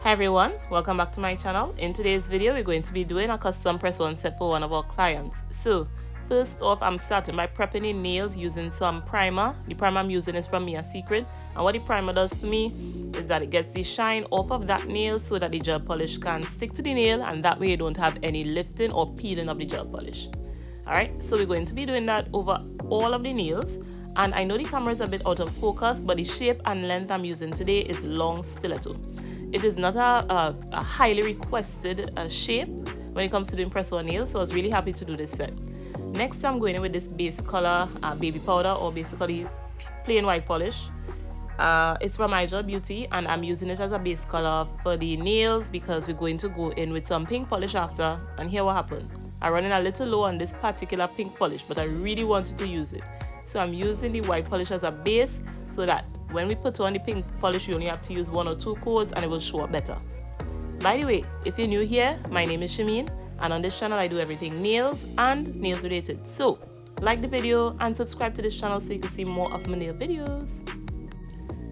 Hi everyone, welcome back to my channel. In today's video, we're going to be doing a custom press-on set for one of our clients. So, first off, I'm starting by prepping the nails using some primer. The primer I'm using is from Mia Secret, and what the primer does for me is that it gets the shine off of that nail so that the gel polish can stick to the nail, and that way you don't have any lifting or peeling of the gel polish. Alright, so we're going to be doing that over all of the nails. And I know the camera is a bit out of focus, but the shape and length I'm using today is long stiletto. It is not a highly requested shape when it comes to doing press-on nails, so I was really happy to do this set. Next, I'm going in with this base color baby powder, or basically plain white polish. It's from iGel Beauty, and I'm using it as a base color for the nails because we're going to go in with some pink polish after. And here what happened. I'm running a little low on this particular pink polish, but I really wanted to use it. So I'm using the white polish as a base so that when we put on the pink polish, we only have to use 1 or 2 coats and it will show up better. By the way, if you're new here, my name is Shameen, and on this channel I do everything nails and nails related. So like the video and subscribe to this channel so you can see more of my nail videos.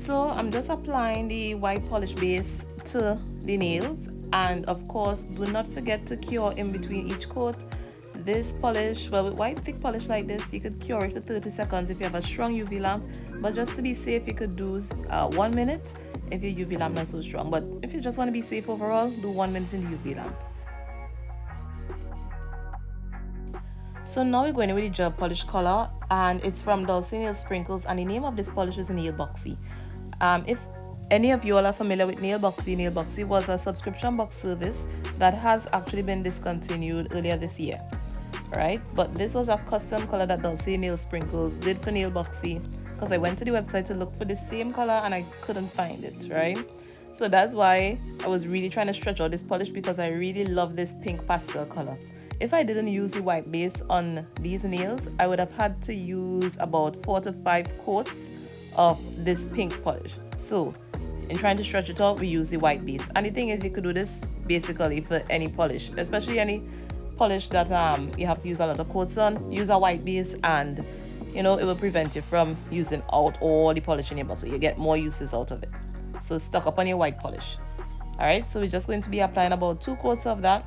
So I'm just applying the white polish base to the nails, and of course do not forget to cure in between each coat. This polish, well, with white thick polish like this, you could cure it for 30 seconds if you have a strong UV lamp, but just to be safe you could do 1 minute if your UV lamp not so strong. But if you just want to be safe overall, do 1 minute in the UV lamp. So now we're going in with the gel polish color, and it's from Dulce Nail Sprinkles, and the name of this polish is Nail Boxy. If any of you all are familiar with Nail Boxy was a subscription box service that has actually been discontinued earlier this year. Right, but this was a custom color that Dulce Nail Sprinkles did for Nail Boxy, because I went to the website to look for the same color and I couldn't find it, right? So that's why I was really trying to stretch out this polish, because I really love this pink pastel color. If I didn't use the white base on these nails, I would have had to use about 4 to 5 coats of this pink polish. So in trying to stretch it out, we use the white base. And the thing is, you could do this basically for any polish, especially any polish that you have to use a lot of coats on. Use a white base, and you know it will prevent you from using out all the polish in your bottle. You get more uses out of it. So stock up on your white polish. Alright, so we're just going to be applying about 2 coats of that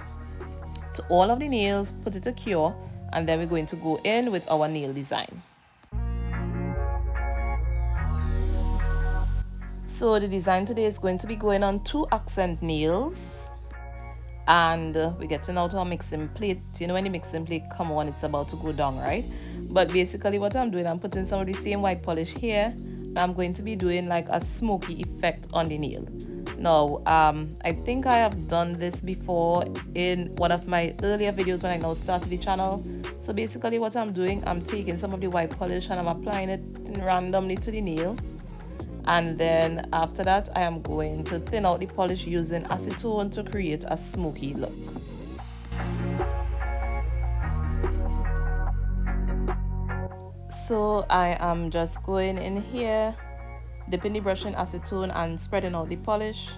to all of the nails, put it to cure, and then we're going to go in with our nail design. So the design today is going to be going on 2 accent nails. And we're getting out our mixing plate. You know, when the mixing plate come on, it's about to go down, right? But basically what I'm doing, I'm putting some of the same white polish here. I'm going to be doing like a smoky effect on the nail. Now, I think I have done this before in one of my earlier videos when I now started the channel. So basically what I'm doing, I'm taking some of the white polish and I'm applying it randomly to the nail. And then after that, I am going to thin out the polish using acetone to create a smoky look. So I am just going in here, dipping the brush in acetone and spreading out the polish.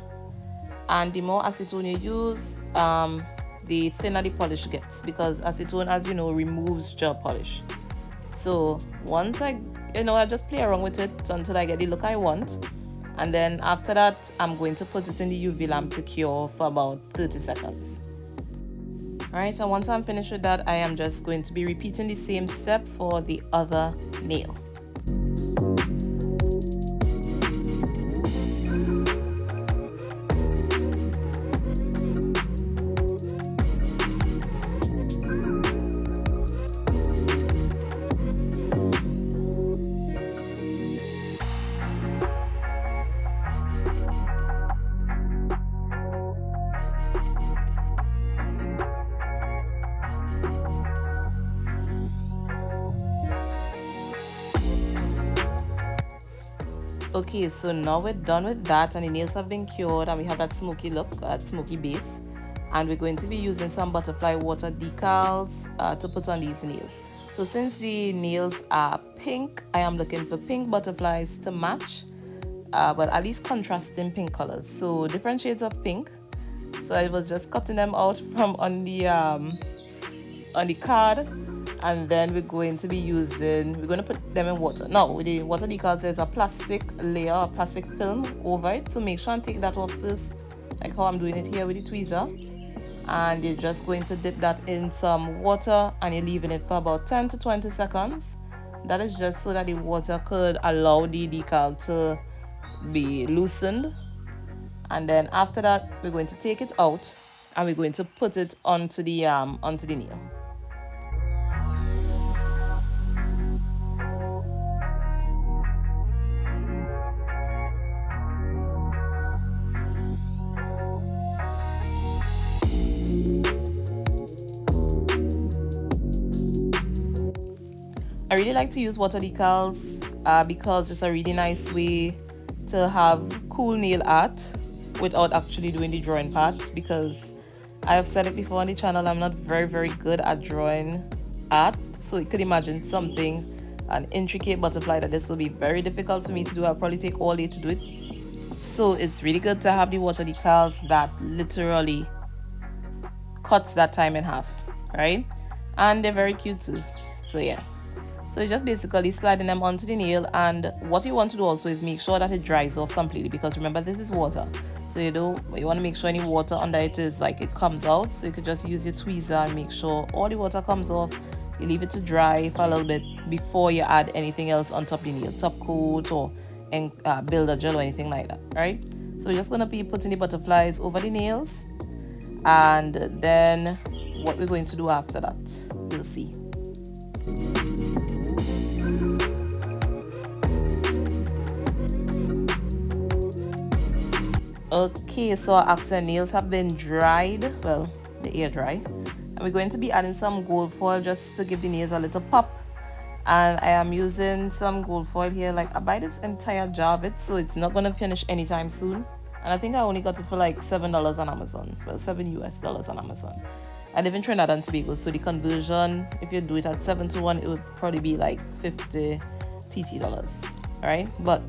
And the more acetone you use, the thinner the polish gets, because acetone, as you know, removes gel polish. So once I just play around with it until I get the look I want, and then after that I'm going to put it in the UV lamp to cure for about 30 seconds. Alright, and once I'm finished with that, I am just going to be repeating the same step for the other nail. Okay, so now we're done with that, and the nails have been cured, and we have that smoky look, that smoky base. And we're going to be using some butterfly water decals to put on these nails. So since the nails are pink, I am looking for pink butterflies to match, but at least contrasting pink colors. So different shades of pink. So I was just cutting them out from on the card, and then we're going to put them in water. Now with the water decals, there's a plastic layer, a plastic film over it, so make sure and take that off first like how I'm doing it here with the tweezer. And you're just going to dip that in some water and you're leaving it for about 10 to 20 seconds. That is just so that the water could allow the decal to be loosened. And then after that, we're going to take it out and we're going to put it onto the nail. I really like to use water decals because it's a really nice way to have cool nail art without actually doing the drawing part, because I have said it before on the channel, I'm not very good at drawing art. So you could imagine something, an intricate butterfly, that this will be very difficult for me to do. I'll probably take all day to do it. So it's really good to have the water decals that literally cuts that time in half, right? And they're very cute too. So yeah. So you're just basically sliding them onto the nail, and what you want to do also is make sure that it dries off completely, because remember, this is water. So you want to make sure any water under it is like it comes out. So you could just use your tweezer and make sure all the water comes off. You leave it to dry for a little bit before you add anything else on top of the nail, top coat or builder gel or anything like that, right? So we're just going to be putting the butterflies over the nails, and then what we're going to do after that, you'll see. Okay, so our accent nails have been dried, well, the air dry, and we're going to be adding some gold foil just to give the nails a little pop. And I am using some gold foil here. Like, I buy this entire jar of it, so it's not going to finish anytime soon. And I think I only got it for like $7 on Amazon, well, $7 US on Amazon. I live in Trinidad and Tobago, so the conversion, if you do it at 7 to 1, it would probably be like 50 TT dollars, all right? But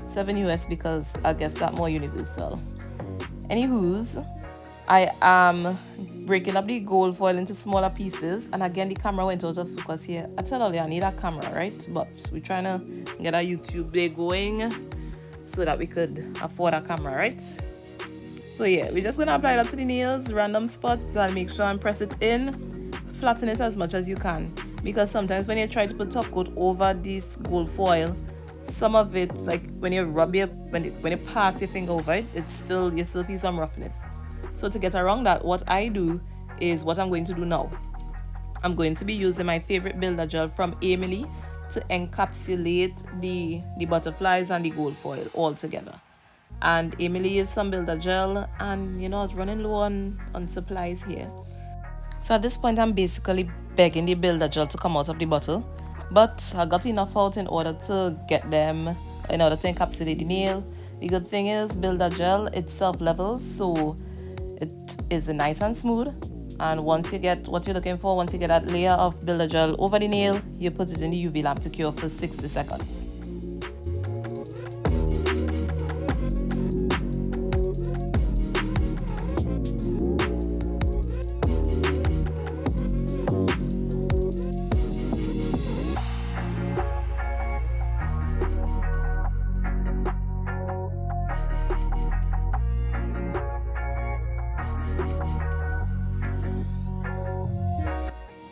7 US because I guess that more universal. Anywho's, I am breaking up the gold foil into smaller pieces, and again the camera went out of focus here. I tell you I need a camera, right? But we're trying to get a YouTube day going so that we could afford a camera, right? So yeah, we're just gonna apply that to the nails, random spots. I'll make sure and press it in, flatten it as much as you can, because sometimes when you try to put top coat over this gold foil, some of it, like when you rub when you pass your finger over it, you still feel some roughness. So to get around that, what I do is what I'm going to do now. I'm going to be using my favorite builder gel from Emily to encapsulate the butterflies and the gold foil all together. And Emily is some builder gel, and I was running low on supplies here. So at this point, I'm basically begging the builder gel to come out of the bottle. But I got enough out in order to get them, in order to encapsulate the nail. The good thing is builder gel, it self-levels, so it is nice and smooth. And once you get what you're looking for, once you get that layer of builder gel over the nail, you put it in the UV lamp to cure for 60 seconds.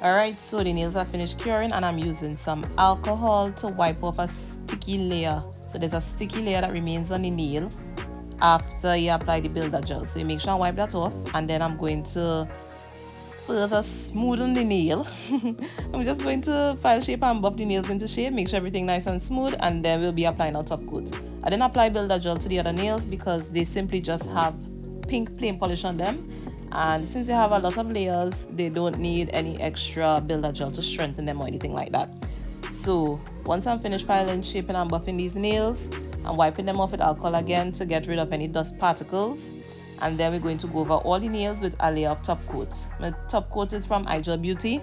Alright, so the nails are finished curing, and I'm using some alcohol to wipe off a sticky layer. So there's a sticky layer that remains on the nail after you apply the builder gel. So you make sure I wipe that off, and then I'm going to further smoothen the nail. I'm just going to file shape and buff the nails into shape, make sure everything nice and smooth, and then we'll be applying our top coat. I didn't apply builder gel to the other nails because they simply just have pink plain polish on them. And since they have a lot of layers, they don't need any extra builder gel to strengthen them or anything like that. So once I'm finished filing, shaping and buffing these nails, I'm wiping them off with alcohol again to get rid of any dust particles. And then we're going to go over all the nails with a layer of top coat. My top coat is from Igel Beauty.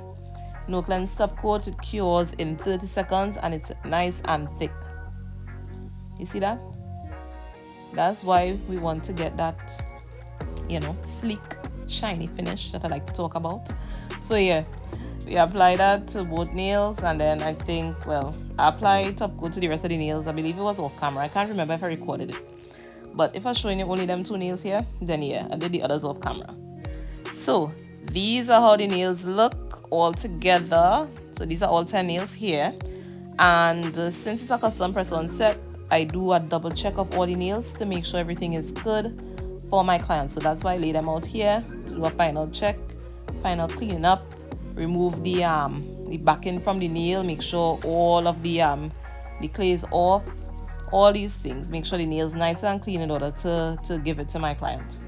No cleanse top coat. It cures in 30 seconds and it's nice and thick. You see that? That's why we want to get that, sleek, shiny finish that I like to talk about. So yeah, we apply that to both nails, and then I think, I applied top coat to the rest of the nails. I believe it was off camera. I can't remember if I recorded it. But if I'm showing you only them 2 nails here, then yeah, I did the others off camera. So these are how the nails look all together. So these are all 10 nails here. And since it's a custom press-on set, I do a double check of all the nails to make sure everything is good for my clients. So that's why I lay them out here to do a final check, final clean up, remove the backing from the nail, make sure all of the clay is off, all these things. Make sure the nail's nice and clean in order to give it to my client.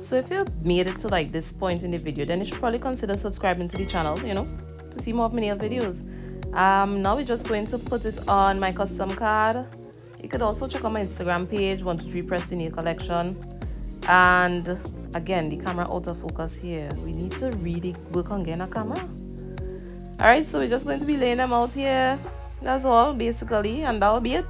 So if you've made it to like this point in the video, then you should probably consider subscribing to the channel, you know, to see more of my nail videos. Now we're just going to put it on my custom card. You could also check out my Instagram page, 123 Press the Nail Collection. And again, the camera out of focus here. We need to really work on getting a camera. Alright, so we're just going to be laying them out here. That's all basically, and that'll be it.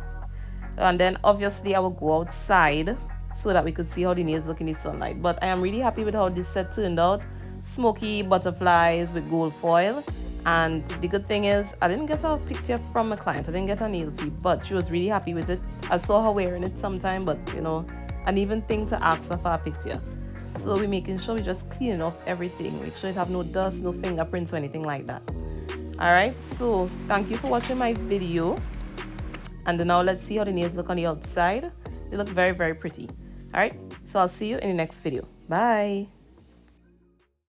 And then obviously I will go outside so that we could see how the nails look in the sunlight. But I am really happy with how this set turned out. Smoky butterflies with gold foil. And the good thing is I didn't get a picture from a client. I didn't get a nail fee, but she was really happy with it. I saw her wearing it sometime, but you know, I didn't even think to ask her for a picture. So we're making sure we just clean off everything. Make sure it have no dust, no fingerprints or anything like that. Alright, so thank you for watching my video. And now let's see how the nails look on the outside. They look very, very pretty. Alright, so I'll see you in the next video. Bye.